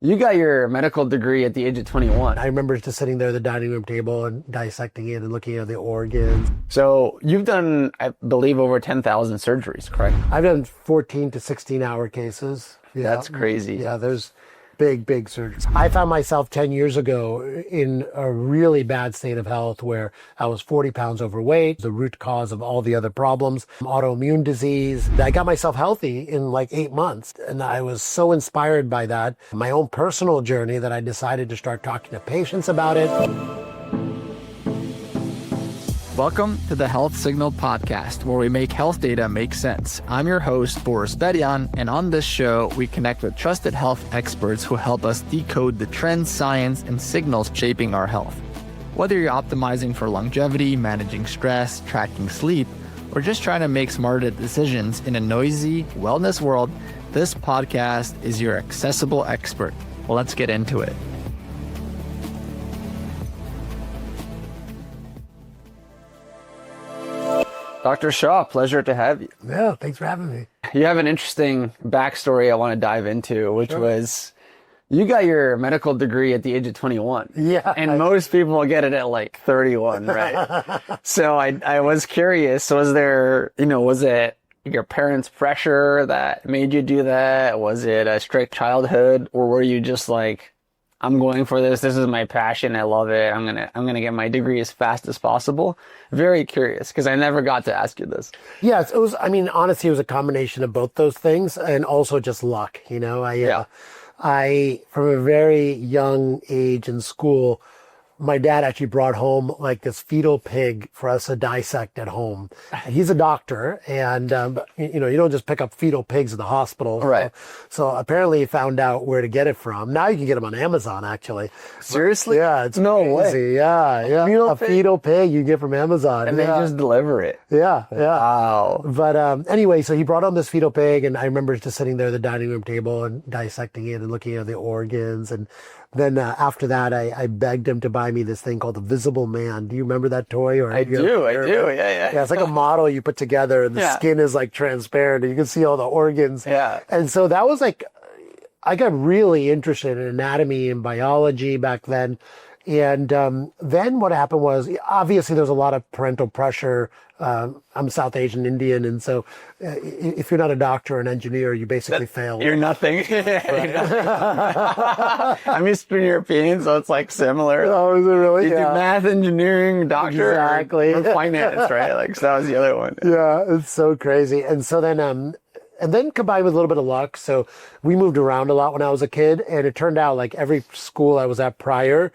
You got your medical degree at the age of 21. I remember just sitting there at the dining room table and dissecting it and looking at the organs. So you've done, I believe, over 10,000 surgeries, correct? I've done 14 to 16 hour cases. Yeah. That's crazy. Yeah, there's big surgeries. I found myself 10 years ago in a really bad state of health where I was 40 pounds overweight, the root cause of all the other problems, autoimmune disease. I got myself healthy in like 8 months. And I was so inspired by that, my own personal journey, that I decided to start talking to patients about it. Welcome to the Health Signal podcast, where we make health data make sense. I'm your host, Boris Berjan, and on this show, we connect with trusted health experts who help us decode the trends, science, and signals shaping our health. Whether you're optimizing for longevity, managing stress, tracking sleep, or just trying to make smarter decisions in a noisy wellness world, this podcast is your accessible expert. Well, let's get into it. Dr. Shah, pleasure to have you. Yeah, thanks for having me. You have an interesting backstory I want to dive into, which was you got your medical degree at the age of 21. Yeah. And most people get it at like 31, right? So I was curious, was there, was it your parents' pressure that made you do that? Was it a strict childhood, or were you just like, I'm going for this. This is my passion. I love it. I'm gonna get my degree as fast as possible. Very curious, because I never got to ask you this. Yes, it was. I mean, honestly, it was a combination of both those things, and also just luck. I from a very young age in school, my dad actually brought home like this fetal pig for us to dissect at home. He's a doctor, and you don't just pick up fetal pigs at the hospital. Right. So apparently he found out where to get it from. Now you can get them on Amazon, actually. Seriously? Yeah, it's no crazy. way. Yeah. Fetal pig you get from Amazon. And they just deliver it. Yeah. Wow. But anyway, so he brought home this fetal pig, and I remember just sitting there at the dining room table and dissecting it and looking at the organs. And then after that, I begged him to buy me this thing called the Visible Man. Do you remember that toy? Or I do. Yeah. Yeah, it's like a model you put together, and the skin is like transparent, and you can see all the organs. Yeah. And so that was like, I got really interested in anatomy and biology back then. And then what happened was, obviously there's a lot of parental pressure. I'm South Asian Indian, and so if you're not a doctor or an engineer, you basically fail. You're nothing. I'm Eastern European, so it's like similar. Oh, is it really? You do math, engineering, doctor, exactly, or finance, right? Like, so that was the other one. Yeah, it's so crazy. And so then, and then combined with a little bit of luck, so we moved around a lot when I was a kid, and it turned out like every school I was at prior,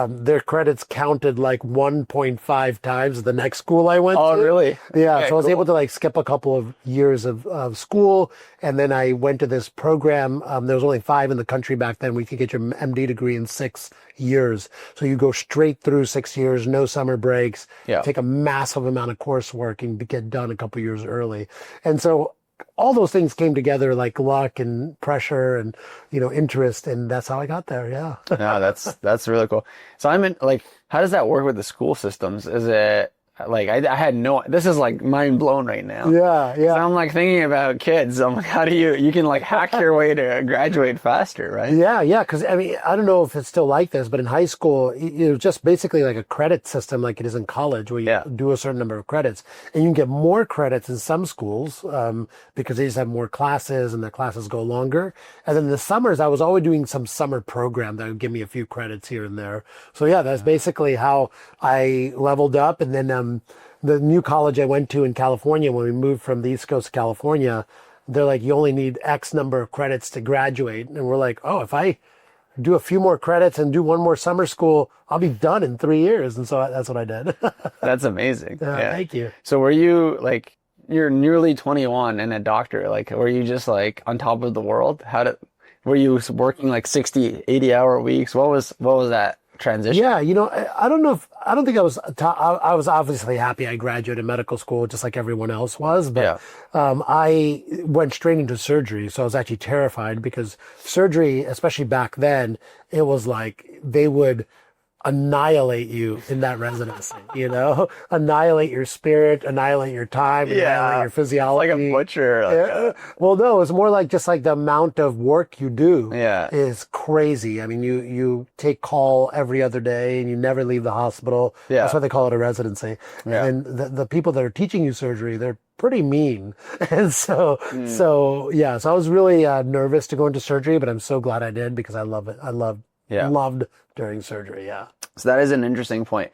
their credits counted like 1.5 times the next school I went to. Oh, really? Yeah, Okay, so I was cool. able to like skip a couple of years of school, and then I went to this program. There was only 5 in the country back then. We could get your MD degree in 6 years. So you go straight through 6 years, no summer breaks, take a massive amount of coursework and get done a couple years early. And so all those things came together, like luck and pressure and, interest. And that's how I got there. Yeah. No, that's really cool. So I'm in, like, how does that work with the school systems? Is it like, I had this is like mind blown right now. Yeah. So I'm like thinking about kids. I'm like, how do you can like hack your way to graduate faster, right? Yeah. Cause I mean, I don't know if it's still like this, but in high school, it was just basically like a credit system like it is in college, where you do a certain number of credits, and you can get more credits in some schools, because they just have more classes and their classes go longer. And then in the summers, I was always doing some summer program that would give me a few credits here and there. So yeah, that's basically how I leveled up. And then, the new college I went to in California, when we moved from the East Coast to California, they're like, you only need X number of credits to graduate. And we're like, oh, if I do a few more credits and do one more summer school, I'll be done in 3 years. And so that's what I did. That's amazing. Yeah. Thank you. So were you like, you're nearly 21 and a doctor, like, were you just like on top of the world? Were you working like 60, 80-hour weeks? What was that transition? Yeah, I don't think I was obviously happy I graduated medical school just like everyone else was, but I went straight into surgery. So I was actually terrified, because surgery, especially back then, it was like annihilate you in that residency, annihilate your spirit, annihilate your time, annihilate your physiology. Like a butcher. Well, no, it's more like just like the amount of work you do Yeah. is crazy. I mean, you take call every other day and you never leave the hospital. Yeah. That's why they call it a residency. Yeah. And the people that are teaching you surgery, they're pretty mean. And so I was really nervous to go into surgery, but I'm so glad I did because I love it. I loved during surgery. Yeah. So that is an interesting point.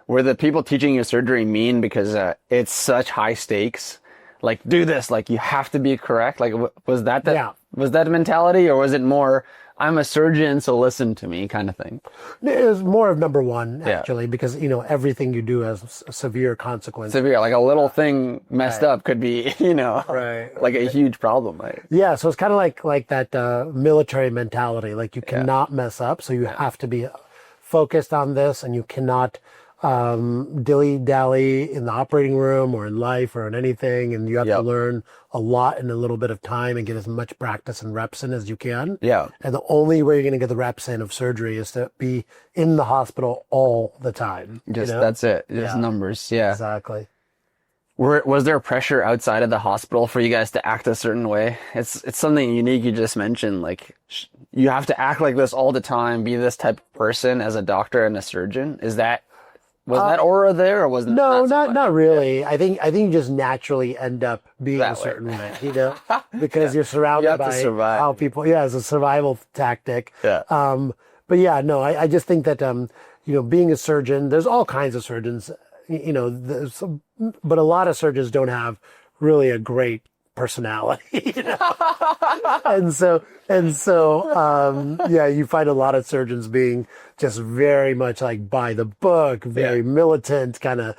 Were the people teaching you surgery mean because it's such high stakes? Like, do this, like you have to be correct. Like, was that the mentality, or was it more, I'm a surgeon, so listen to me kind of thing? It was more of number one, actually, because, everything you do has severe consequences. Severe, like a little thing messed up could be, like a huge problem. Right? Yeah, so it's kind of like that military mentality. Like you cannot mess up, so you have to be focused on this, and you cannot dilly-dally in the operating room or in life or in anything, and you have to learn a lot in a little bit of time and get as much practice and reps in as you can. Yeah. And the only way you're going to get the reps in of surgery is to be in the hospital all the time. That's it. Just numbers. Yeah. Exactly. Was there pressure outside of the hospital for you guys to act a certain way? It's something unique you just mentioned. Like, you have to act like this all the time, be this type of person as a doctor and a surgeon. Was that aura there, or was it not really? I think you just naturally end up being a certain way, because you're surrounded by how people. Yeah, it's a survival tactic. Yeah. But yeah, no, I just think that being a surgeon, there's all kinds of surgeons. But a lot of surgeons don't have really a great personality, and so you find a lot of surgeons being just very much like by the book, very militant kind of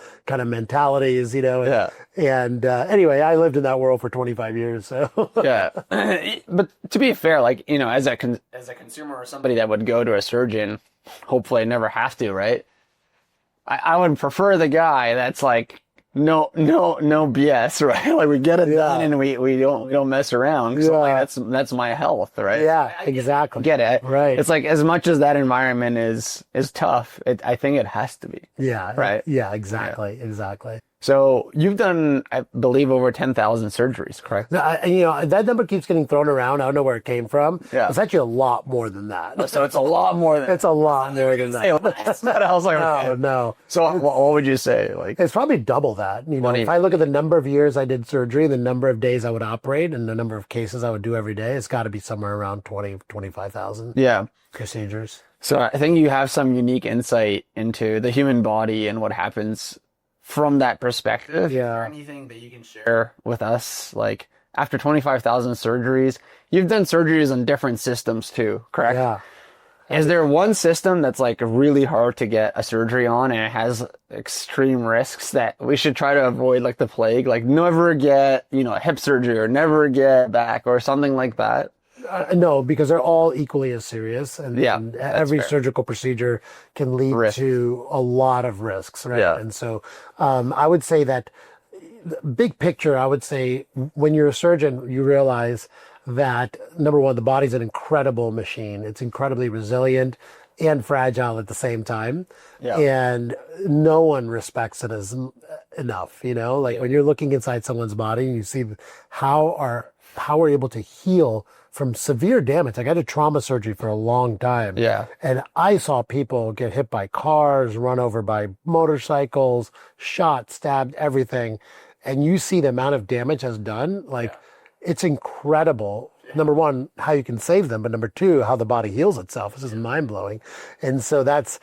mentalities, and anyway, I lived in that world for 25 years, so but to be fair, like, as a consumer or somebody that would go to a surgeon, hopefully I never have to, right? I would prefer the guy that's like, no BS, right? Like, we get it done and we don't mess around. So like, that's my health, right? Yeah, exactly. Get it? Right. It's like, as much as that environment is tough, I think it has to be. Yeah. Right. Yeah, exactly. Yeah. Exactly. So you've done, I believe, over 10,000 surgeries, correct? That number keeps getting thrown around. I don't know where it came from. Yeah. It's actually a lot more than that. So it's a lot more than it's a lot more than that. I was like, no. So what would you say? Like, it's probably double that. If I look at the number of years I did surgery, the number of days I would operate, and the number of cases I would do every day, it's got to be somewhere around 25,000 procedures. So I think you have some unique insight into the human body and what happens from that perspective. Yeah. Is there anything that you can share with us? Like, after 25,000 surgeries, you've done surgeries on different systems too, correct? Yeah. Is there one system that's like really hard to get a surgery on and it has extreme risks that we should try to avoid, like the plague? Like, never get, hip surgery, or never get back, or something like that? No, because they're all equally as serious, and every surgical procedure can lead to a lot of risks, right? Yeah. And so I would say that, big picture, I would say when you're a surgeon, you realize that, number one, the body's an incredible machine. It's incredibly resilient and fragile at the same time. Yeah. And no one respects it as enough, when you're looking inside someone's body and you see how we're able to heal from severe damage. I did trauma surgery for a long time. Yeah. And I saw people get hit by cars, run over by motorcycles, shot, stabbed, everything. And you see the amount of damage that's done. It's incredible. Number one, how you can save them, but number two, how the body heals itself. This is mind blowing. And so that's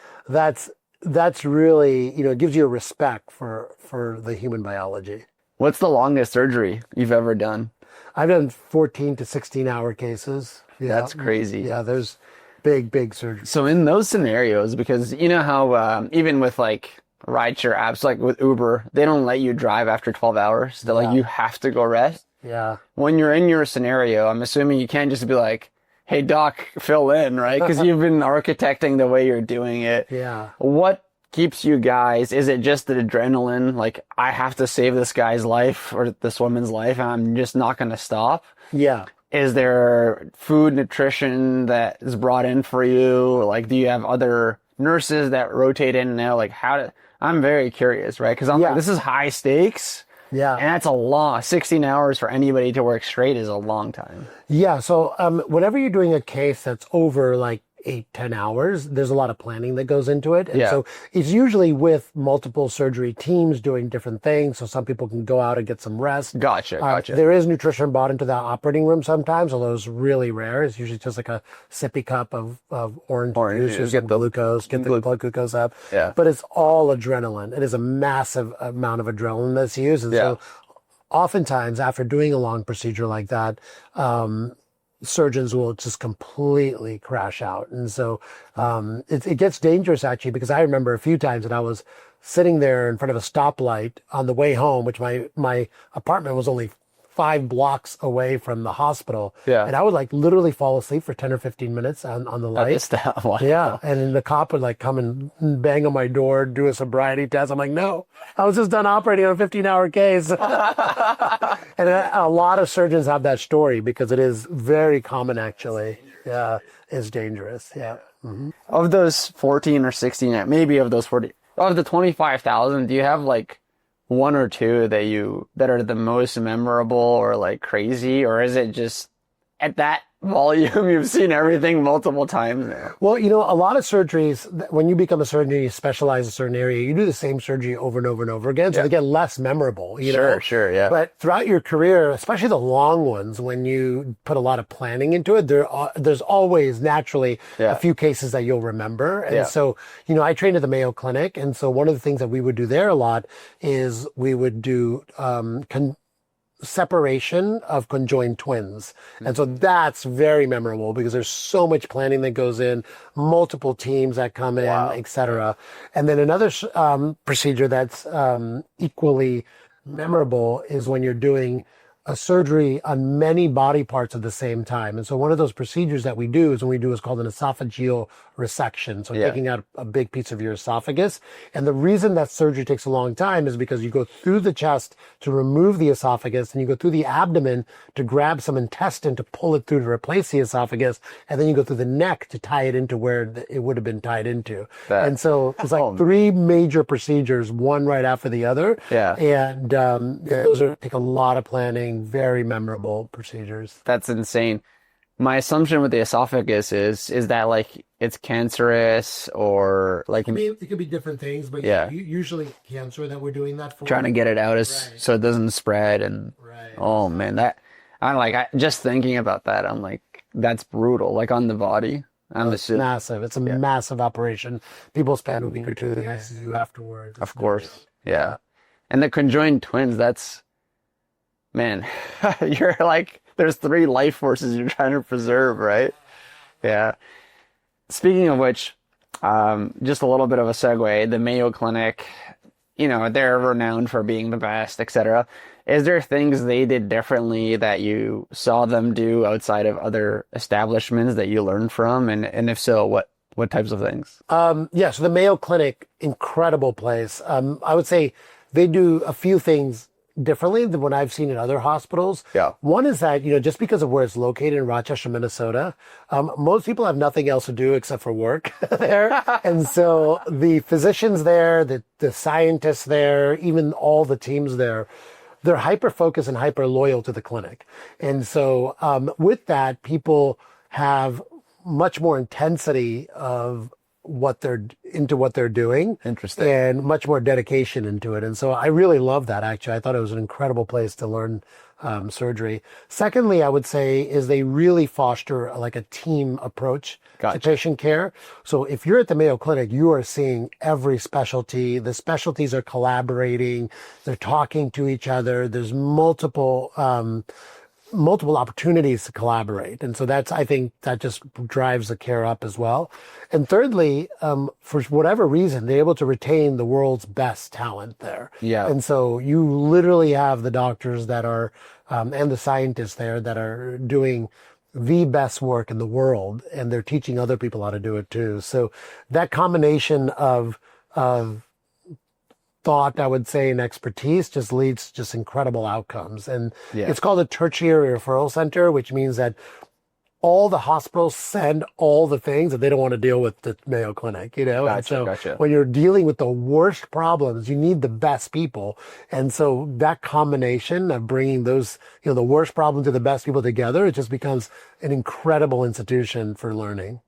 really, it gives you a respect for the human biology. What's the longest surgery you've ever done? I've done 14 to 16-hour cases. Yeah. That's crazy. Yeah, there's big surgeries. So in those scenarios, because you know how even with like rideshare apps, like with Uber, they don't let you drive after 12 hours. They're like, you have to go rest. Yeah. When you're in your scenario, I'm assuming you can't just be like, hey, doc, fill in, right? Because you've been architecting the way you're doing it. Yeah. What keeps you guys? Is it just the adrenaline? Like, I have to save this guy's life or this woman's life, and I'm just not going to stop? Yeah. Is there food, nutrition that is brought in for you? Like, do you have other nurses that rotate in and out? Like I'm very curious, right? Because I'm like, this is high stakes. Yeah. And that's a long, 16 hours for anybody to work straight is a long time. Yeah. So whenever you're doing a case that's over like 8-10 hours, there's a lot of planning that goes into it. And so it's usually with multiple surgery teams doing different things. So some people can go out and get some rest. Gotcha. There is nutrition brought into the operating room sometimes, although it's really rare. It's usually just like a sippy cup of orange juice, get the blood glucose up. Yeah. But it's all adrenaline. It is a massive amount of adrenaline that's used. And so oftentimes after doing a long procedure like that, surgeons will just completely crash out. And so it gets dangerous, actually, because I remember a few times that I was sitting there in front of a stoplight on the way home, which my apartment was only 5 blocks away from the hospital. Yeah. And I would like literally fall asleep for 10 or 15 minutes on the light. Wow. Yeah. And then the cop would like come and bang on my door, do a sobriety test. I'm like, no, I was just done operating on a 15-hour case. And a lot of surgeons have that story because it is very common, actually. Yeah. It's dangerous. Yeah. Mm-hmm. Of those 14 or 16, maybe of those 40, of the 25,000, do you have like one or two that are the most memorable or like crazy, or is it just at that volume you've seen everything multiple times now? Well, a lot of surgeries, when you become a surgeon, you specialize in a certain area, you do the same surgery over and over and over again, so they get less memorable. Sure, yeah. But throughout your career, especially the long ones, when you put a lot of planning into it, there's always naturally a few cases that you'll remember. And so, I trained at the Mayo Clinic, and so one of the things that we would do there a lot is we would do separation of conjoined twins. And so that's very memorable because there's so much planning that goes in, multiple teams that come in, etc. And then another procedure that's equally memorable is when you're doing a surgery on many body parts at the same time. And so one of those procedures that we do is called an esophageal resection. So taking out a big piece of your esophagus. And the reason that surgery takes a long time is because you go through the chest to remove the esophagus, and you go through the abdomen to grab some intestine to pull it through to replace the esophagus. And then you go through the neck to tie it into where it would have been tied into. And so it's like 3 major procedures, one right after the other. Yeah. And those take a lot of planning, very memorable procedures. That's insane. My assumption with the esophagus is that like it's cancerous, or like it could be different things, but usually cancer that we're doing that for. Trying to get it out so it doesn't spread. And oh man, just thinking about that, I'm like, that's brutal. Like on the body. It's massive. It's a massive operation. People spend a week or 2 in the ICU afterwards. Of course. Yeah. And the conjoined twins, that's, man, you're like, there's 3 life forces you're trying to preserve, right? Yeah. Speaking of which, just a little bit of a segue, the Mayo Clinic, they're renowned for being the best, etc. Is there things they did differently that you saw them do outside of other establishments that you learned from? And if so, what types of things? So the Mayo Clinic, incredible place. I would say they do a few things differently than what I've seen in other hospitals. Yeah. One is that, just because of where it's located in Rochester, Minnesota, most people have nothing else to do except for work there. And so the physicians there, the scientists there, even all the teams there, they're hyper-focused and hyper-loyal to the clinic. And so with that, people have much more intensity of what they're doing. Interesting. And much more dedication into it. And so I really love that, actually. I thought it was an incredible place to learn surgery. Secondly, I would say is they really foster like a team approach to patient care. So if you're at the Mayo Clinic, you are seeing every specialty. The specialties are collaborating. They're talking to each other. There's multiple opportunities to collaborate. And so I think that just drives the care up as well. And thirdly, for whatever reason, they're able to retain the world's best talent there. Yeah. And so you literally have the doctors that are, and the scientists there that are doing the best work in the world, and they're teaching other people how to do it too. So that combination of thought, I would say, and expertise just leads to just incredible outcomes. And it's called a tertiary referral center, which means that all the hospitals send all the things that they don't want to deal with the Mayo Clinic, you know? And so when you're dealing with the worst problems, you need the best people. And so that combination of bringing those, you know, the worst problem to the best people together, it just becomes an incredible institution for learning.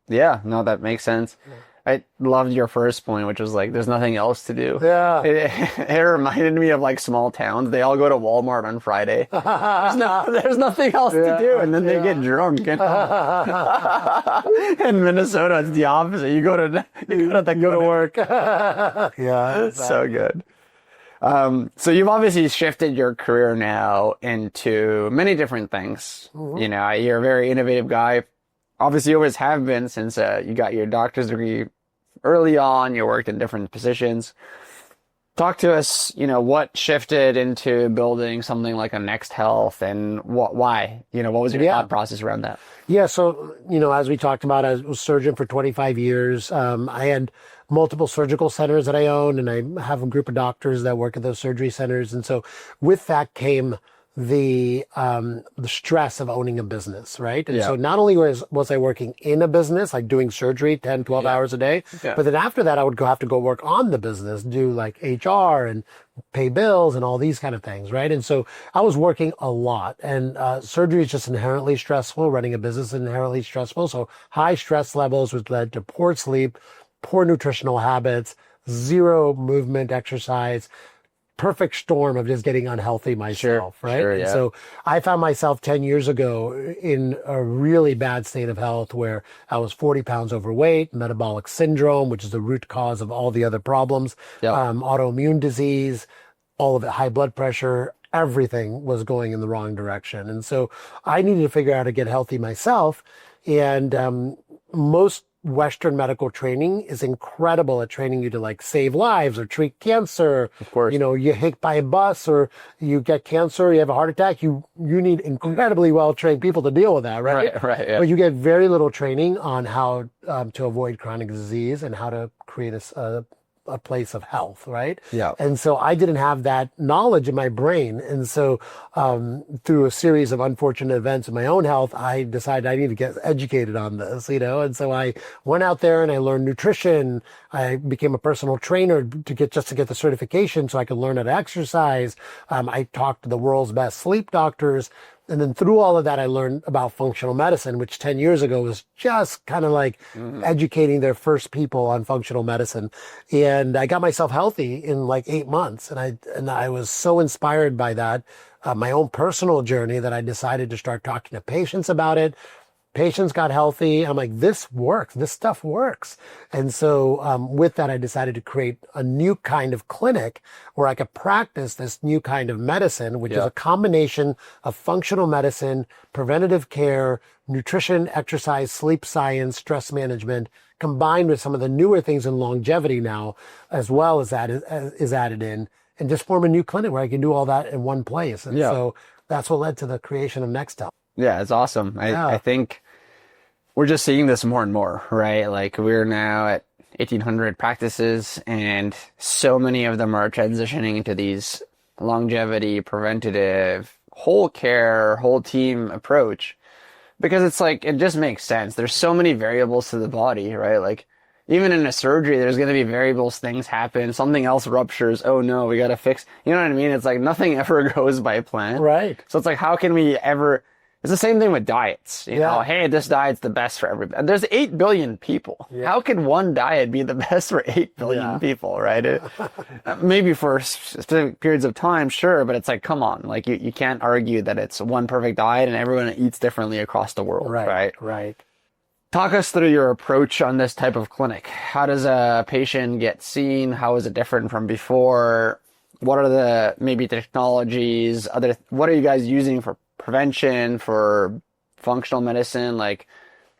Yeah, no, that makes sense. I loved your first point, which was like, there's nothing else to do. Yeah. It reminded me of like small towns. They all go to Walmart on Friday. There's nothing else to do. And then they get drunk. You know? In Minnesota, it's the opposite. You go to work. Yeah. Exactly. So good. So you've obviously shifted your career now into many different things. Mm-hmm. You know, you're a very innovative guy. Obviously, you always have been since you got your doctor's degree early on. You worked in different positions. Talk to us, you know, what shifted into building something like a Next Health and why? You know, what was your thought process around that? Yeah, so, you know, as we talked about, I was a surgeon for 25 years. I had multiple surgical centers that I own, and I have a group of doctors that work at those surgery centers. And so with that came the stress of owning a business, right? And so not only was I working in a business, like doing surgery 10, 12 hours a day, but then after that, I would have to go work on the business, do like HR and pay bills and all these kind of things, right? And so I was working a lot, and surgery is just inherently stressful. Running a business is inherently stressful. So high stress levels, which led to poor sleep, poor nutritional habits, zero movement, exercise, perfect storm of just getting unhealthy myself, right? Sure, And so I found myself 10 years ago in a really bad state of health where I was 40 pounds overweight, metabolic syndrome, which is the root cause of all the other problems, autoimmune disease, all of it, high blood pressure, everything was going in the wrong direction. And so I needed to figure out how to get healthy myself. And most Western medical training is incredible at training you to like save lives or treat cancer. Of course. You know, you hit by a bus or you get cancer, you have a heart attack. You need incredibly well-trained people to deal with that, right? Right. Yeah. But you get very little training on how to avoid chronic disease and how to create a place of health, right? Yeah. And so I didn't have that knowledge in my brain. And so through a series of unfortunate events in my own health, I decided I need to get educated on this, you know? And so I went out there and I learned nutrition. I became a personal trainer to get the certification so I could learn how to exercise. I talked to the world's best sleep doctors. And then through all of that, I learned about functional medicine, which 10 years ago was just kind of like educating their first people on functional medicine. And I got myself healthy in like 8 months. And I was so inspired by that, my own personal journey, that I decided to start talking to patients about it. Patients got healthy. I'm like, this works. This stuff works. And so with that, I decided to create a new kind of clinic where I could practice this new kind of medicine, which is a combination of functional medicine, preventative care, nutrition, exercise, sleep science, stress management, combined with some of the newer things in longevity now, as well as that is added in, and just form a new clinic where I can do all that in one place. And so that's what led to the creation of Next Health. Yeah, it's awesome. I think we're just seeing this more and more, right? Like we're now at 1,800 practices, and so many of them are transitioning into these longevity, preventative, whole care, whole team approach, because it's like, it just makes sense. There's so many variables to the body, right? Like even in a surgery, there's going to be variables, things happen, something else ruptures. Oh no, we got to fix, you know what I mean? It's like nothing ever goes by plan. Right. So it's like, how can we ever, it's the same thing with diets. You know, hey, this diet's the best for everybody. There's 8 billion people. Yeah. How can one diet be the best for 8 billion people, right? Maybe for specific periods of time, sure, but it's like, come on. Like, you can't argue that it's one perfect diet and everyone eats differently across the world, right? Talk us through your approach on this type of clinic. How does a patient get seen? How is it different from before? What are the maybe technologies? What are you guys using for prevention, for functional medicine? Like,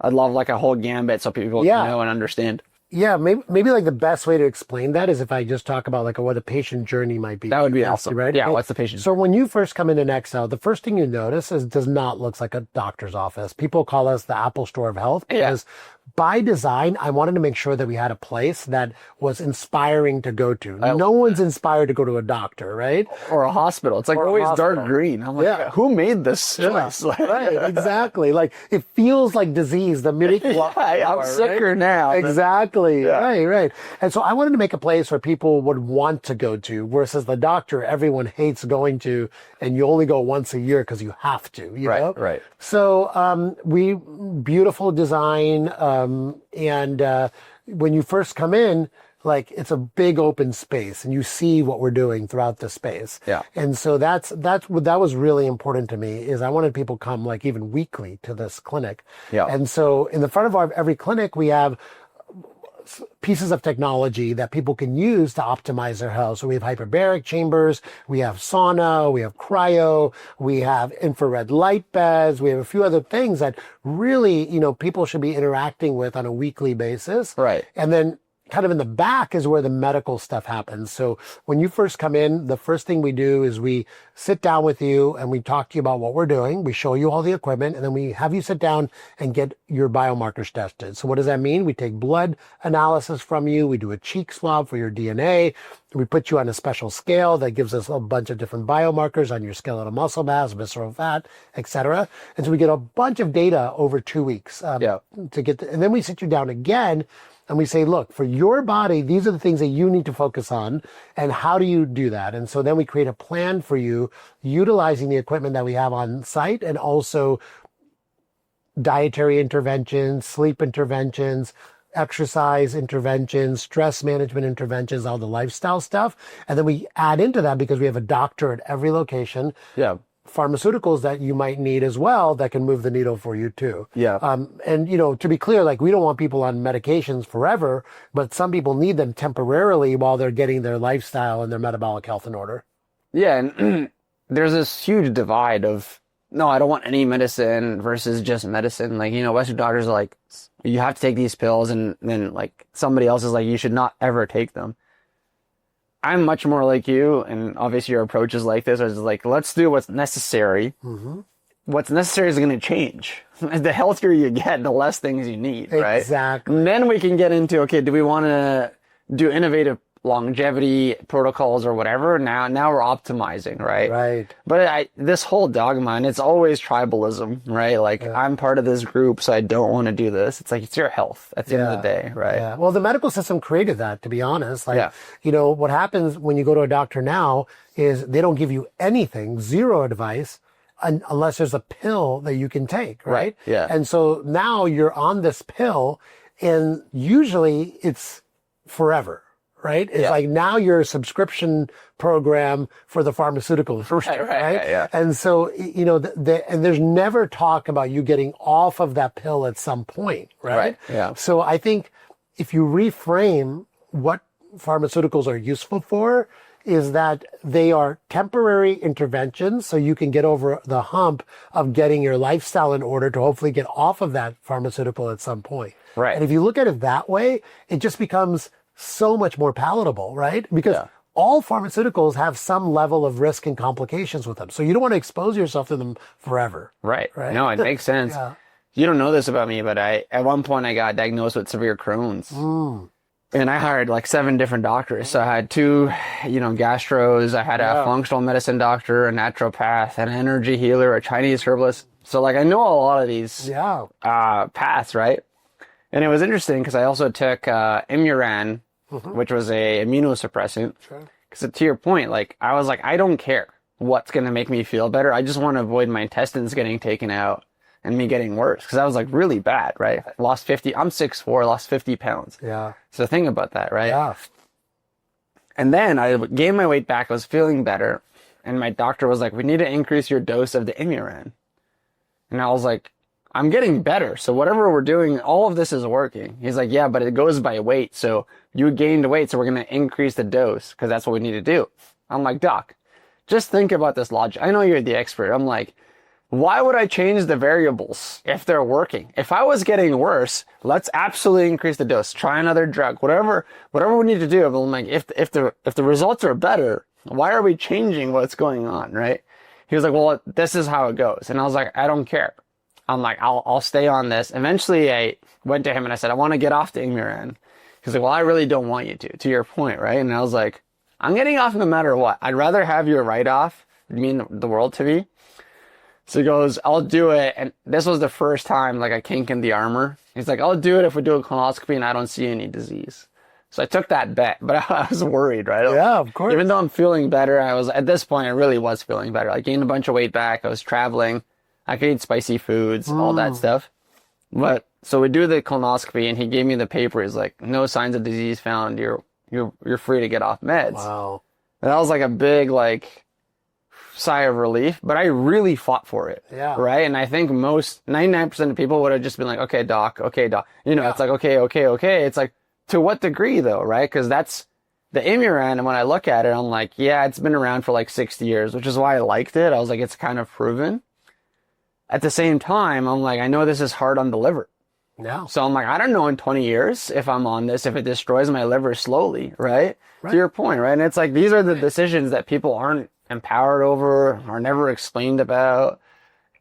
I'd love like a whole gambit so people can know and understand. Yeah, maybe like the best way to explain that is if I just talk about like what a patient journey might be. That would be awesome, right? Yeah, what's the patient? So when you first come into Next Health, the first thing you notice is it does not look like a doctor's office. People call us the Apple Store of Health because by design, I wanted to make sure that we had a place that was inspiring to go to. No one's inspired to go to a doctor, right? Or a hospital. It's like always dark green. I'm like, who made this choice? Right, exactly. Like, it feels like disease the minute you walk. I'm sicker now. Exactly. Right. And so I wanted to make a place where people would want to go to versus the doctor everyone hates going to, and you only go once a year because you have to, you know? Right. So beautiful design, and when you first come in, like, it's a big open space and you see what we're doing throughout the space. Yeah. And so that was really important to me, is I wanted people come like even weekly to this clinic. Yeah. And so in the front of every clinic, we have pieces of technology that people can use to optimize their health. So we have hyperbaric chambers, we have sauna, we have cryo, we have infrared light beds, we have a few other things that really, people should be interacting with on a weekly basis. Right. And then kind of in the back is where the medical stuff happens. So when you first come in, the first thing we do is we sit down with you and we talk to you about what we're doing. We show you all the equipment, and then we have you sit down and get your biomarkers tested. So what does that mean? We take blood analysis from you. We do a cheek swab for your DNA. We put you on a special scale that gives us a bunch of different biomarkers on your skeletal muscle mass, visceral fat, etc. And so we get a bunch of data over 2 weeks to get, and then we sit you down again and we say, look, for your body, these are the things that you need to focus on, and how do you do that? And so then we create a plan for you utilizing the equipment that we have on site, and also dietary interventions, sleep interventions, exercise interventions, stress management interventions, all the lifestyle stuff. And then we add into that, because we have a doctor at every location. Yeah. Pharmaceuticals that you might need as well that can move the needle for you too. Yeah. And to be clear, like, we don't want people on medications forever, but some people need them temporarily while they're getting their lifestyle and their metabolic health in order. Yeah. And there's this huge divide of, no, I don't want any medicine versus just medicine. Like, Western doctors are like, you have to take these pills, and then like somebody else is like, you should not ever take them. I'm much more like you, and obviously your approach is like this. It's like, let's do what's necessary. Mm-hmm. What's necessary is going to change. The healthier you get, the less things you need, right? Exactly. And then we can get into, okay, do we want to do innovative longevity protocols or whatever? Now we're optimizing, right? Right. But this whole dogma, and it's always tribalism, right? Like, I'm part of this group, so I don't want to do this. It's like, it's your health at the end of the day, right? Yeah. Well, the medical system created that, to be honest. Like, what happens when you go to a doctor now is they don't give you anything, zero advice, unless there's a pill that you can take, right? Yeah. And so now you're on this pill, and usually it's forever. Right? It's like, now you're a subscription program for the pharmaceutical industry, right? Yeah. And so, and there's never talk about you getting off of that pill at some point, right? Yeah. So I think if you reframe what pharmaceuticals are useful for, is that they are temporary interventions, so you can get over the hump of getting your lifestyle in order to hopefully get off of that pharmaceutical at some point. Right. And if you look at it that way, it just becomes so much more palatable, right? Because all pharmaceuticals have some level of risk and complications with them. So you don't want to expose yourself to them forever. Right. No, it makes sense. You don't know this about me, but at one point I got diagnosed with severe Crohn's. And I hired like 7 different doctors. So I had 2, gastros. I had a functional medicine doctor, a naturopath, an energy healer, a Chinese herbalist. So like, I know a lot of these paths, right? And it was interesting because I also took Imuran, which was a immunosuppressant. Because to your point, like, I was like, I don't care what's going to make me feel better. I just want to avoid my intestines getting taken out and me getting worse. Because I was like really bad, right? I'm 6'4", lost 50 pounds. Yeah. So think about that, right? Yeah. And then I gained my weight back. I was feeling better. And my doctor was like, we need to increase your dose of the Imuran. And I was like, I'm getting better. So whatever we're doing, all of this is working. He's like, yeah, but it goes by weight. So you gained weight, so we're going to increase the dose because that's what we need to do. I'm like, doc, just think about this logic. I know you're the expert. I'm like, why would I change the variables if they're working? If I was getting worse, let's absolutely increase the dose. Try another drug, whatever we need to do. I'm like, if the results are better, why are we changing what's going on, right? He was like, well, this is how it goes. And I was like, I don't care. I'm like, I'll stay on this. Eventually I went to him and I said, I want to get off the Imuran. He's like, well, I really don't want you to your point, right? And I was like, I'm getting off no matter what. I'd rather have your write-off. It'd mean the world to me. So he goes, I'll do it. And this was the first time, like, a kink in the armor. He's like, I'll do it if we do a colonoscopy and I don't see any disease. So I took that bet, but I was worried, right? Yeah, of course. Even though I'm feeling better, at this point, I really was feeling better. I gained a bunch of weight back. I was traveling. I could eat spicy foods, all that stuff. But, so we do the colonoscopy and he gave me the paper. He's like, no signs of disease found. You're free to get off meds. Wow. And that was like a big, like, sigh of relief, but I really fought for it. Yeah. Right. And I think 99% of people would have just been like, okay, doc. It's like, okay. It's like, to what degree though? Right. Cause that's the Imuran. And when I look at it, I'm like, yeah, it's been around for like 60 years, which is why I liked it. I was like, it's kind of proven. At the same time, I'm like, I know this is hard on the liver. Yeah. So I'm like, I don't know in 20 years if I'm on this, if it destroys my liver slowly, right? To your point, right? And it's like, these are the decisions that people aren't empowered over, are never explained about.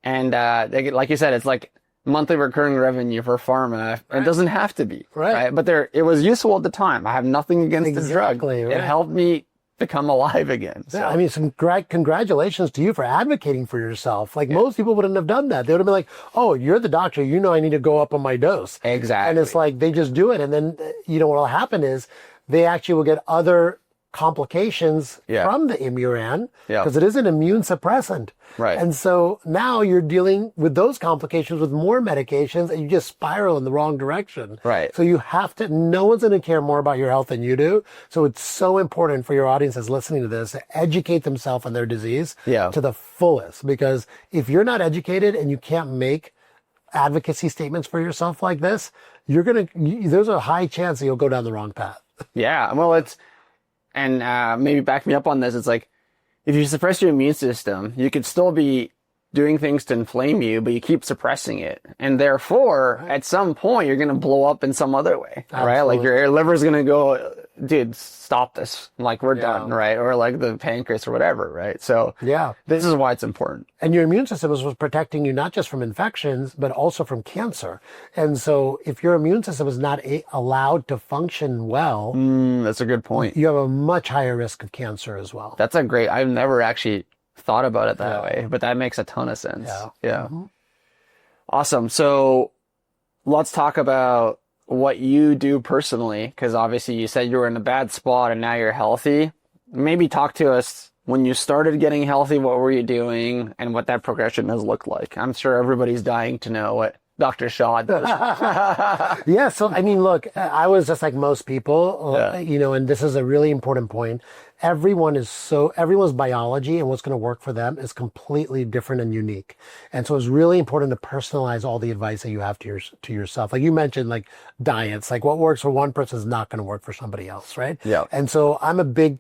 And like you said, it's like monthly recurring revenue for pharma. It doesn't have to be, right? But it was useful at the time. I have nothing against the drug. Right. It helped me become alive again. So. Yeah, I mean, congratulations to you for advocating for yourself. Like most people wouldn't have done that. They would have been like, oh, you're the doctor. You know I need to go up on my dose. Exactly. And it's like they just do it. And then, what will happen is they actually will get other complications from the Imuran because it is an immune suppressant. Right. And so now you're dealing with those complications with more medications and you just spiral in the wrong direction. Right. So you have to, no one's going to care more about your health than you do. So it's so important for your audience that's listening to this to educate themselves on their disease to the fullest. Because if you're not educated and you can't make advocacy statements for yourself like this, there's a high chance that you'll go down the wrong path. Yeah. Well, and maybe back me up on this. It's like, if you suppress your immune system, you could still be doing things to inflame you, but you keep suppressing it. And therefore, at some point, you're going to blow up in some other way, right? Like your liver's going to go, dude, stop this. Like, we're done, right? Or like the pancreas or whatever, right? So this is why it's important. And your immune system was protecting you not just from infections, but also from cancer. And so if your immune system is not allowed to function well, that's a good point. You have a much higher risk of cancer as well. I've never actually thought about it that way, but that makes a ton of sense. Yeah. Awesome. So let's talk about what you do personally, because obviously you said you were in a bad spot and now you're healthy. Maybe talk to us when you started getting healthy, what were you doing and what that progression has looked like? I'm sure everybody's dying to know what Dr. Shah does. Yeah. So, I mean, look, I was just like most people, and this is a really important point. Everyone's biology and what's going to work for them is completely different and unique. And so it's really important to personalize all the advice that you have to yourself. Like you mentioned, like diets, like what works for one person is not going to work for somebody else. Right. Yeah. And so I'm a big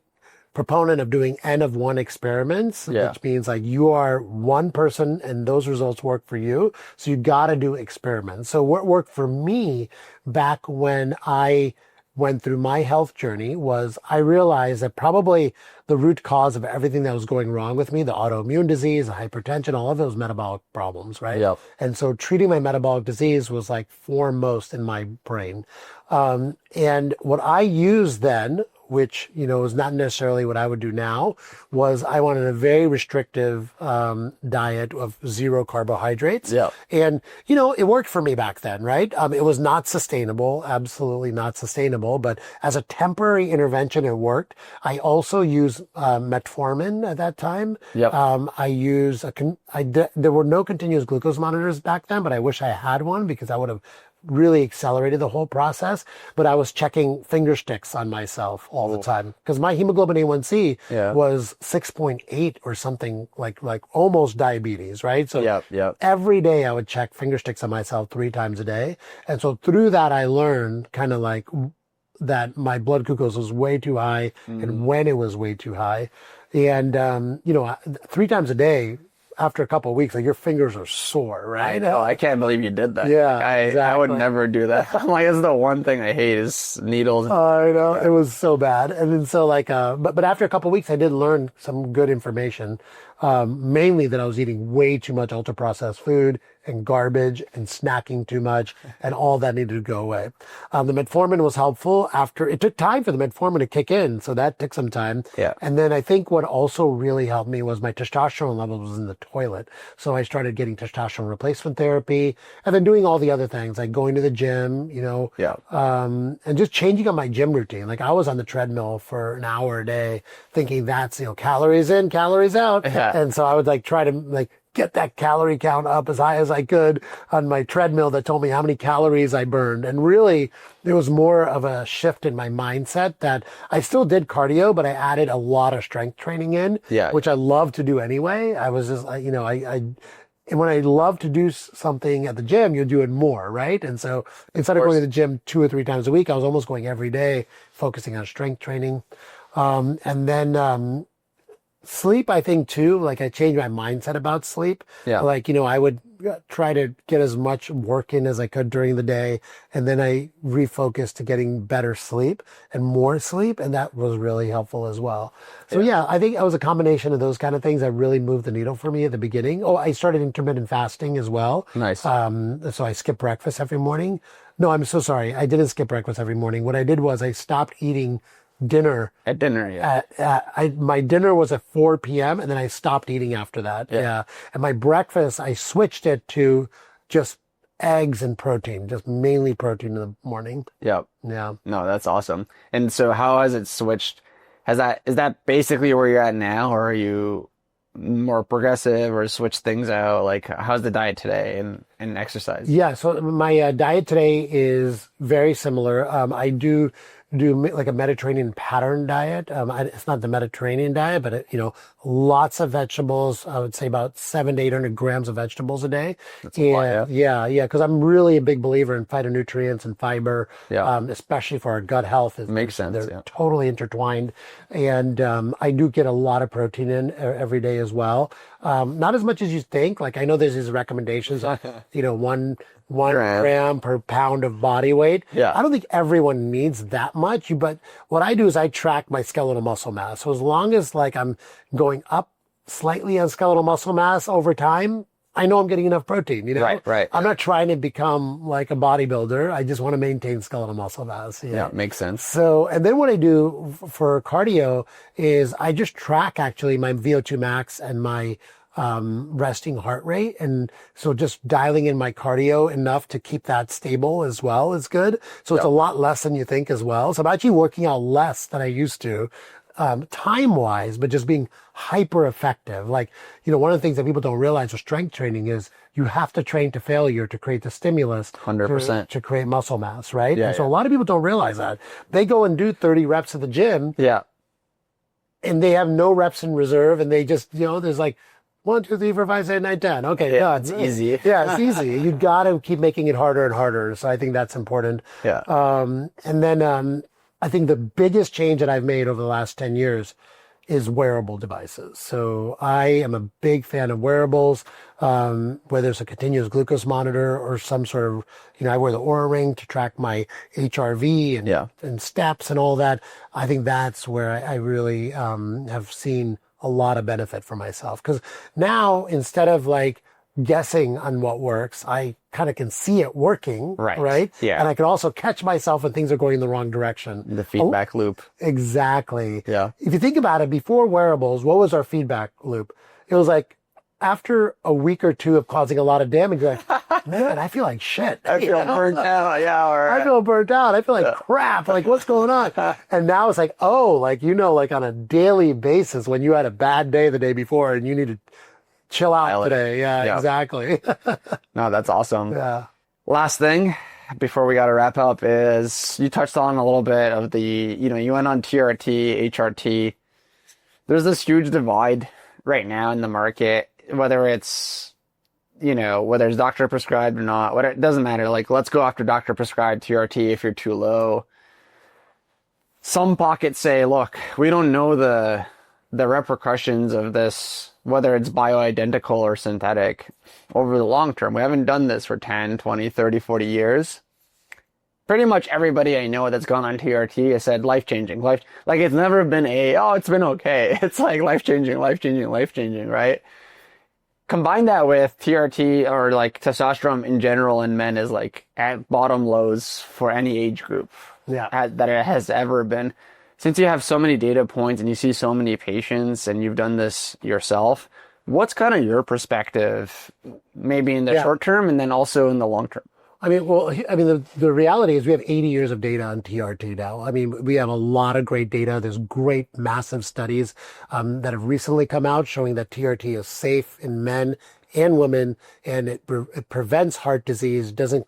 proponent of doing N of 1 experiments, which means like you are one person and those results work for you. So you got to do experiments. So what worked for me back when I went through my health journey was I realized that probably the root cause of everything that was going wrong with me, the autoimmune disease, the hypertension, all of those metabolic problems, right? Yep. And so treating my metabolic disease was like foremost in my brain. And what I used then, which, is not necessarily what I would do now, was I wanted a very restrictive diet of zero carbohydrates. Yeah. And, it worked for me back then, right? It was not sustainable, absolutely not sustainable, but as a temporary intervention, it worked. I also used metformin at that time. Yep. There were no continuous glucose monitors back then, but I wish I had one because I would have really accelerated the whole process. But I was checking finger sticks on myself all the time because my hemoglobin A1C was 6.8 or something like almost diabetes, right? So every day I would check finger sticks on myself 3 times a day. And so through that, I learned kind of like that my blood glucose was way too high and when it was way too high. And, 3 times a day, after a couple of weeks, like your fingers are sore, right? I can't believe you did that. Yeah, I would never do that. I'm like, it's the one thing I hate is needles. I know, it was so bad. And then so but after a couple of weeks, I did learn some good information. mainly that I was eating way too much ultra processed food and garbage and snacking too much, and all that needed to go away. The metformin was helpful. After it took time for the metformin to kick in, so that took some time. Yeah. And then I think what also really helped me was my testosterone level was in the toilet. So I started getting testosterone replacement therapy, and then doing all the other things like going to the gym, Yeah. and just changing up my gym routine. Like I was on the treadmill for an hour a day, thinking that's calories in, calories out, Yeah. and so I would try to get that calorie count up as high as I could on my treadmill that told me how many calories I burned. And really, there was more of a shift in my mindset that I still did cardio, but I added a lot of strength training in, Yeah. which I love to do anyway. I was just, and when I love to do something at the gym, you do it more, right? And so instead of going to the gym 2 or 3 times a week, I was almost going every day, focusing on strength training. And then, sleep, I think too, I changed my mindset about sleep. Yeah. I would try to get as much work in as I could during the day. And then I refocused to getting better sleep and more sleep. And that was really helpful as well. So yeah, I think it was a combination of those kind of things that really moved the needle for me at the beginning. Oh, I started intermittent fasting as well. Nice. So I skip breakfast every morning. No, I'm so sorry. I didn't skip breakfast every morning. What I did was I stopped eating dinner At dinner, yeah. my dinner was at 4 p.m. and then I stopped eating after that. Yeah. And my breakfast, I switched it to just eggs and protein, just mainly protein in the morning. Yep. Yeah. No, that's awesome. And so how has it switched? Is that basically where you're at now, or are you more progressive or switch things out? How's the diet today and exercise? Yeah. So my diet today is very similar. I do a Mediterranean pattern diet. It's not the Mediterranean diet, but lots of vegetables. I would say about 700 to 800 grams of vegetables a day. That's a lot, yeah. Because I'm really a big believer in phytonutrients and fiber, especially for our gut health. Makes sense. They're totally intertwined. And I do get a lot of protein in every day as well. Not as much as you think. I know there's these recommendations, one gram per pound of body weight. Yeah. I don't think everyone needs that much, but what I do is I track my skeletal muscle mass. So as long as I'm going up slightly on skeletal muscle mass over time, I know I'm getting enough protein, Right. I'm not trying to become like a bodybuilder. I just want to maintain skeletal muscle mass. Yeah, makes sense. So, and then what I do for cardio is I just track actually my VO2 max and my resting heart rate. And so just dialing in my cardio enough to keep that stable as well is good. So it's a lot less than you think as well. So I'm actually working out less than I used to, time wise, but just being hyper effective. One of the things that people don't realize with strength training is you have to train to failure to create the stimulus 100% to create muscle mass, right? Yeah, and so a lot of people don't realize that. They go and do 30 reps at the gym. Yeah. And they have no reps in reserve, and they just, there's 1, 2, 3, 4, 5, 6, 7, 8, 10. Okay, yeah, it's easy. Yeah, it's easy. You got to keep making it harder and harder. So I think that's important. Yeah. And then I think the biggest change that I've made over the last 10 years is wearable devices. So I am a big fan of wearables, whether it's a continuous glucose monitor or some sort of, I wear the Oura Ring to track my HRV and steps and all that. I think that's where I really have seen a lot of benefit for myself. Because now, instead of guessing on what works, I kind of can see it working. Right. Yeah. And I can also catch myself when things are going in the wrong direction. The feedback loop. Exactly. Yeah. If you think about it, before wearables, what was our feedback loop? It was after a week or two of causing a lot of damage, you're man, I feel like shit. I feel burnt out. Yeah. I feel burnt out. I feel like crap. What's going on? And now it's on a daily basis when you had a bad day the day before and you need to chill out today. Yeah, exactly. No, that's awesome. Yeah. Last thing before we got to wrap up is you touched on a little bit of you went on TRT, HRT. There's this huge divide right now in the market, whether it's doctor prescribed or not, it doesn't matter. Let's go after doctor prescribed TRT if you're too low. Some pockets say, look, we don't know the repercussions of this, whether it's bioidentical or synthetic over the long term. We haven't done this for 10, 20, 30, 40 years. pretty much everybody I know that's gone on TRT has said life-changing. Like it's never been it's been okay. It's like life-changing, life-changing, life-changing, right? Combine that with TRT or like testosterone in general in men is like at bottom lows for any age group that it has ever been. Since you have so many data points and you see so many patients and you've done this yourself, what's kind of your perspective, maybe in the short term and then also in the long term? I mean, the reality is we have 80 years of data on TRT now. I mean, we have a lot of great data. There's great, massive studies that have recently come out showing that TRT is safe in men and women, and it prevents heart disease, doesn't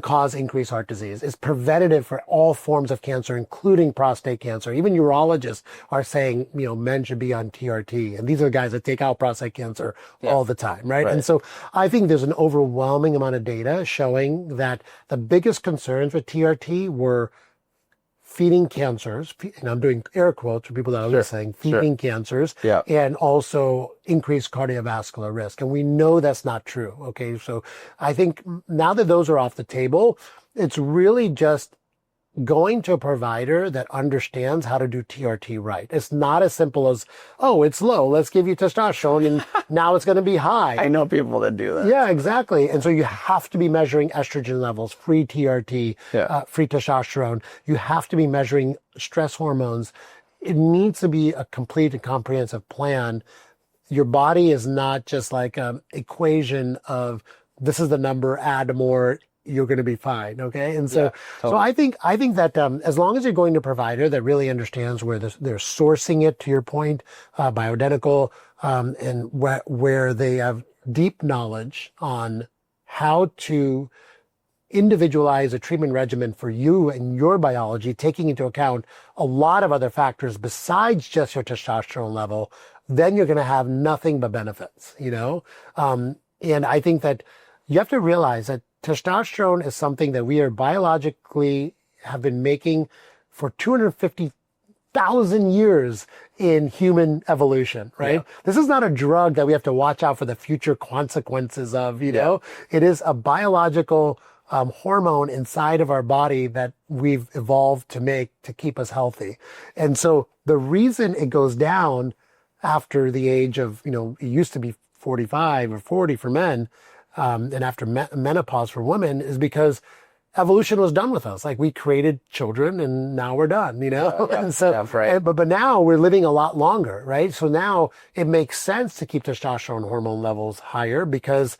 cause increased heart disease. It's preventative for all forms of cancer, including prostate cancer. Even urologists are saying, men should be on TRT. And these are the guys that take out prostate cancer all the time, right? And so I think there's an overwhelming amount of data showing that the biggest concerns with TRT were feeding cancers, and I'm doing air quotes for people that are listening, feeding cancers, and also increased cardiovascular risk. And we know that's not true. Okay. So I think now that those are off the table, it's really just going to a provider that understands how to do TRT right. It's not as simple as, it's low, let's give you testosterone, and now it's going to be high. I know people that do that. Yeah, exactly. And so you have to be measuring estrogen levels, free TRT, free testosterone. You have to be measuring stress hormones. It needs to be a complete and comprehensive plan. Your body is not just like an equation of this is the number, add more, you're going to be fine. Okay. And so, so I think that, as long as you're going to a provider that really understands where they're sourcing it, to your point, bioidentical, and where they have deep knowledge on how to individualize a treatment regimen for you and your biology, taking into account a lot of other factors besides just your testosterone level, then you're going to have nothing but benefits, and I think that you have to realize that testosterone is something that we are biologically have been making for 250,000 years in human evolution, right? Yeah. This is not a drug that we have to watch out for the future consequences of, It is a biological hormone inside of our body that we've evolved to make to keep us healthy. And so the reason it goes down after the age of, it used to be 45 or 40 for men, and after menopause for women is because evolution was done with us. Like we created children and now we're done, And so, but now we're living a lot longer, right? So now it makes sense to keep testosterone hormone levels higher because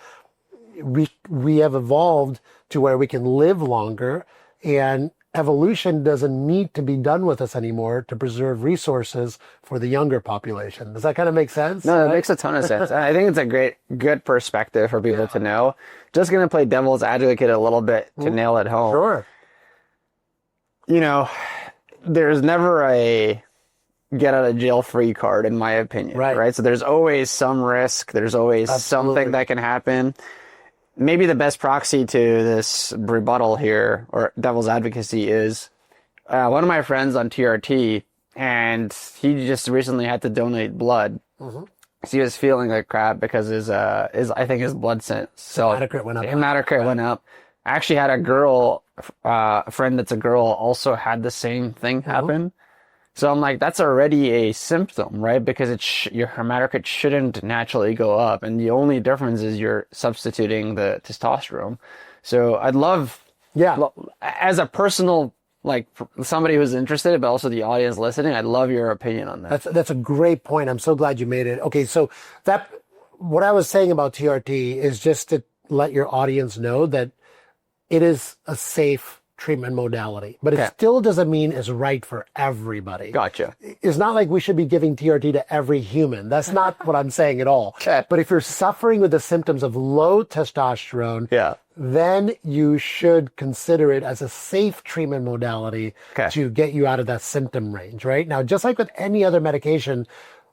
we have evolved to where we can live longer, and evolution doesn't need to be done with us anymore to preserve resources for the younger population. Does that kind of make sense? No, that makes a ton of sense. I think it's a good perspective for people to know. Just going to play devil's advocate a little bit to nail it home. Sure. There's never a get out of jail free card, in my opinion. Right? So there's always some risk. There's always something that can happen. Maybe the best proxy to this rebuttal here, or devil's advocacy, is one of my friends on TRT, and he just recently had to donate blood. So he was feeling like crap because his blood hematocrit went up. I actually had a friend that's a girl, also had the same thing happen. So I'm like, that's already a symptom, right? Because your hematocrit shouldn't naturally go up. And the only difference is you're substituting the testosterone. So I'd love, as a personal, like somebody who's interested, but also the audience listening, I'd love your opinion on that. That's a great point. I'm so glad you made it. Okay. So what I was saying about TRT is just to let your audience know that it is a safe treatment modality, but it still doesn't mean it's right for everybody. Gotcha. It's not like we should be giving TRT to every human. That's not what I'm saying at all. But if you're suffering with the symptoms of low testosterone, then you should consider it as a safe treatment modality to get you out of that symptom range, right? Now, just like with any other medication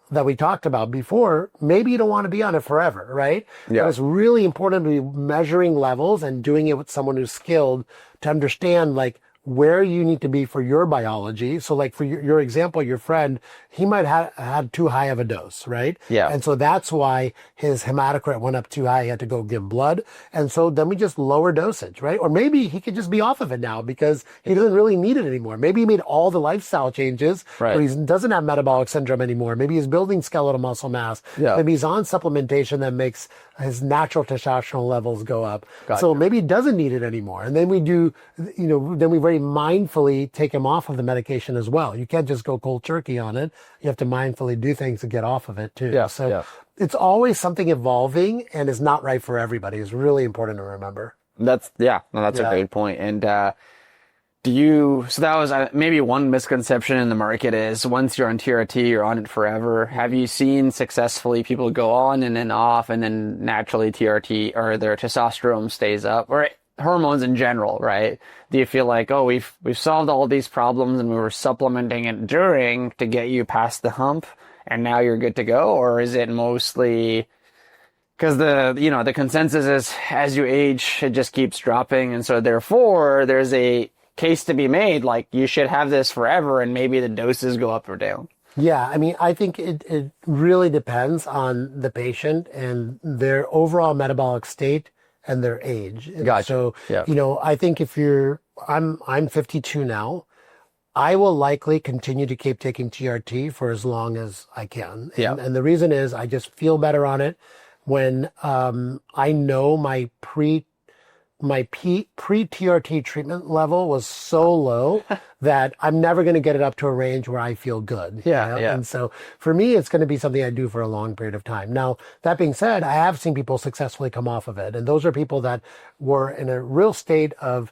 that we talked about before, maybe you don't want to be on it forever, right? But it's really important to be measuring levels and doing it with someone who's skilled to understand, like, where you need to be for your biology. So like for your example, your friend, he might have had too high of a dose, right? Yeah. And so that's why his hematocrit went up too high. He had to go give blood. And so then we just lower dosage, right? Or maybe he could just be off of it now because he doesn't really need it anymore. Maybe he made all the lifestyle changes, right. but he doesn't have metabolic syndrome anymore. Maybe he's building skeletal muscle mass. Yeah. Maybe he's on supplementation that makes his natural testosterone levels go up. Gotcha. So maybe he doesn't need it anymore. And then we do, then we very mindfully take him off of the medication as well. You can't just go cold turkey on it. You have to mindfully do things to get off of it too. Yeah, so yeah. it's always something evolving and it's not right for everybody. It's really important to remember. That's a great point. And, so that was maybe one misconception in the market is once you're on TRT, you're on it forever. Have you seen successfully people go on and then off and then naturally TRT or their testosterone stays up or hormones in general, right? Do you feel like, oh, we've solved all these problems and we were supplementing it during to get you past the hump and now you're good to go? Or is it mostly because the consensus is as you age, it just keeps dropping. And so therefore there's a case to be made, like you should have this forever and maybe the doses go up or down. Yeah, I mean, I think it really depends on the patient and their overall metabolic state and their age. Gotcha. So, yeah. I think if I'm 52 now, I will likely continue to keep taking TRT for as long as I can. Yeah. And the reason is I just feel better on it when I know my pre-TRT treatment level was so low that I'm never going to get it up to a range where I feel good. Yeah, yeah. And so for me, it's going to be something I do for a long period of time. Now, that being said, I have seen people successfully come off of it. And those are people that were in a real state of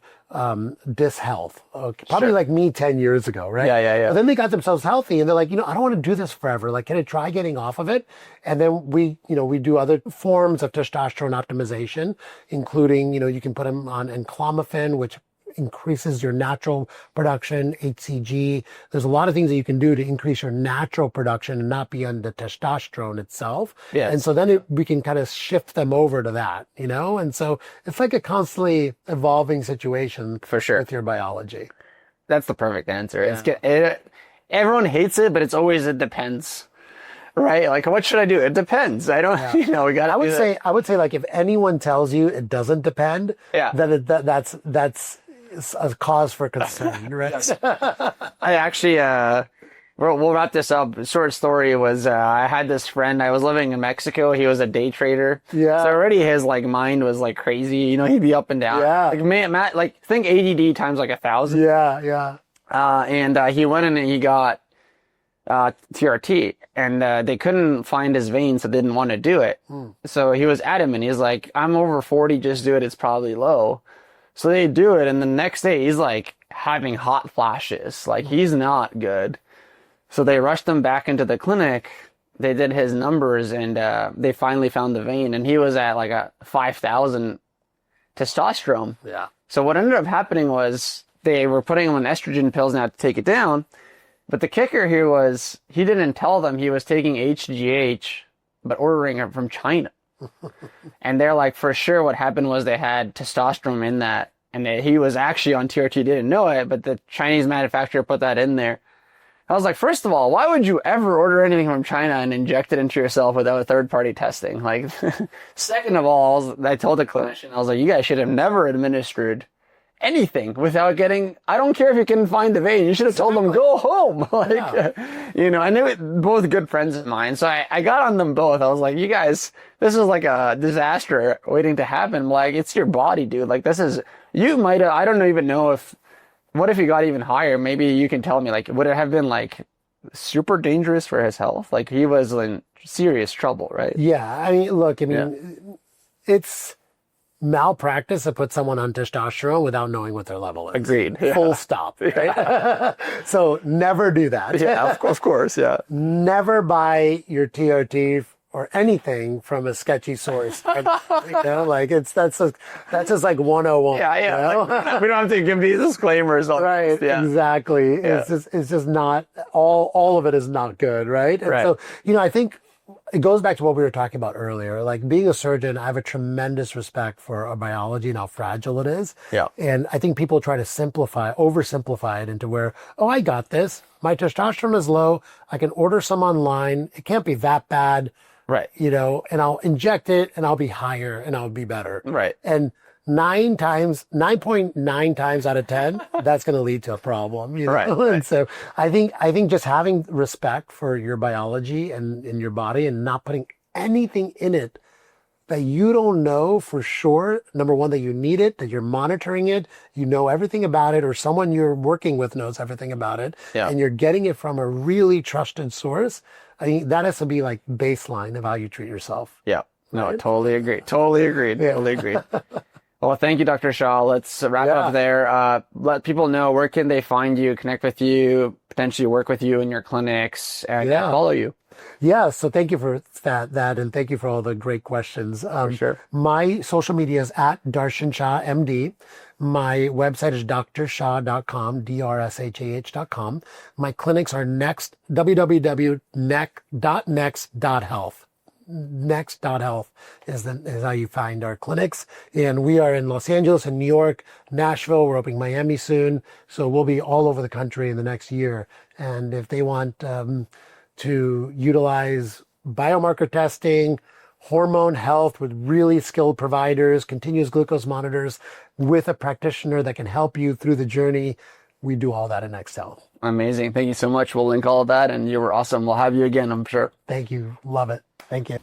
dishealth. Probably Sure. like me 10 years ago, right? Yeah. But then they got themselves healthy and they're like, I don't want to do this forever. Like, can I try getting off of it? And then we do other forms of testosterone optimization, including, you can put them on enclomiphene, which increases your natural production, HCG. There's a lot of things that you can do to increase your natural production and not be on the testosterone itself. Yes. And so then we can kind of shift them over to that, And so it's like a constantly evolving situation For sure. with your biology. That's the perfect answer. Yeah. Everyone hates it, but it's always it depends. Right? Like, what should I do? It depends. I don't, we got to I would say like if anyone tells you it doesn't depend, Yeah. then that's a cause for concern, right? I actually, we'll wrap this up. Short story was, I had this friend, I was living in Mexico. He was a day trader. Yeah. So already his mind was crazy. He'd be up and down. Yeah. Matt, think ADD times 1,000. Yeah. And he went in and he got, TRT and, they couldn't find his vein, so they didn't want to do it. So he was adamant. He's like, I'm over 40, just do it. It's probably low. So they do it, and the next day he's having hot flashes. He's not good. So they rushed him back into the clinic. They did his numbers, and they finally found the vein, and he was at a 5,000 testosterone. Yeah. So what ended up happening was they were putting him on estrogen pills now to take it down. But the kicker here was he didn't tell them he was taking HGH, but ordering it from China. And they're like, for sure what happened was they had testosterone in that. And he was actually on TRT, didn't know it, but the Chinese manufacturer put that in there. I was like, first of all, why would you ever order anything from China and inject it into yourself without third-party testing? Second of all, I told the clinician, I was like, you guys should have never administered anything without I don't care if you can find the vein. You should have told them, go home. And they were both good friends of mine. So I got on them both. I was like, you guys, this is like a disaster waiting to happen. It's your body, dude. You might have, I don't even know what if he got even higher? Maybe you can tell me, would it have been super dangerous for his health? He was in serious trouble, right? Yeah. I mean, look, it's malpractice to put someone on testosterone without knowing what their level is. Agreed. Yeah. Full stop. Right? So never do that. Yeah, of course. Yeah. Never buy your TRT or anything from a sketchy source. That's just like 101. Yeah. We don't have to give these disclaimers. Right. Yeah. Exactly. Yeah. It's just not all of it is not good. Right. And Right. so, I think it goes back to what we were talking about earlier. Like being a surgeon, I have a tremendous respect for our biology and how fragile it is. Yeah. And I think people try to oversimplify it into where, oh, I got this. My testosterone is low. I can order some online. It can't be that bad. Right. You know, and I'll inject it and I'll be higher and I'll be better. Right. And 9.9 times out of 10, that's going to lead to a problem. You know? Right. And so I think just having respect for your biology and in your body and not putting anything in it that you don't know for sure. Number one, that you need it, that you're monitoring it, you know everything about it, or someone you're working with knows everything about it, and you're getting it from a really trusted source. I think that has to be like baseline of how you treat yourself. Yeah. No, Right? totally agree. Totally agreed. Yeah. Totally agreed. Well, thank you, Dr. Shah. Let's wrap up there. Let people know, where can they find you, connect with you, potentially work with you in your clinics, and follow you. Yeah, so thank you for that, and thank you for all the great questions. For sure. My social media is at Darshan Shah, MD. My website is drshah.com, drshah.com. My clinics are www.next.health. Next.health is how you find our clinics. And we are in Los Angeles and New York, Nashville. We're opening Miami soon. So we'll be all over the country in the next year. And if they want to utilize biomarker testing, hormone health with really skilled providers, continuous glucose monitors with a practitioner that can help you through the journey, we do all that in Next Health. Amazing. Thank you so much. We'll link all of that, and you were awesome. We'll have you again, I'm sure. Thank you. Love it. Thank you.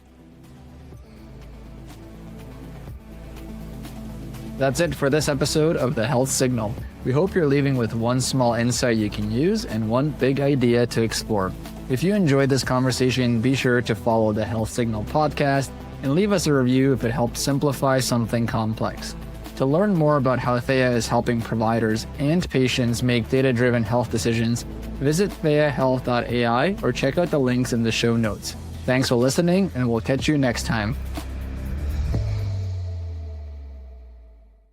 That's it for this episode of The Health Signal. We hope you're leaving with one small insight you can use and one big idea to explore. If you enjoyed this conversation, be sure to follow the Health Signal podcast and leave us a review if it helps simplify something complex. To learn more about how Theia is helping providers and patients make data-driven health decisions, visit theiahealth.ai or check out the links in the show notes. Thanks for listening, and we'll catch you next time.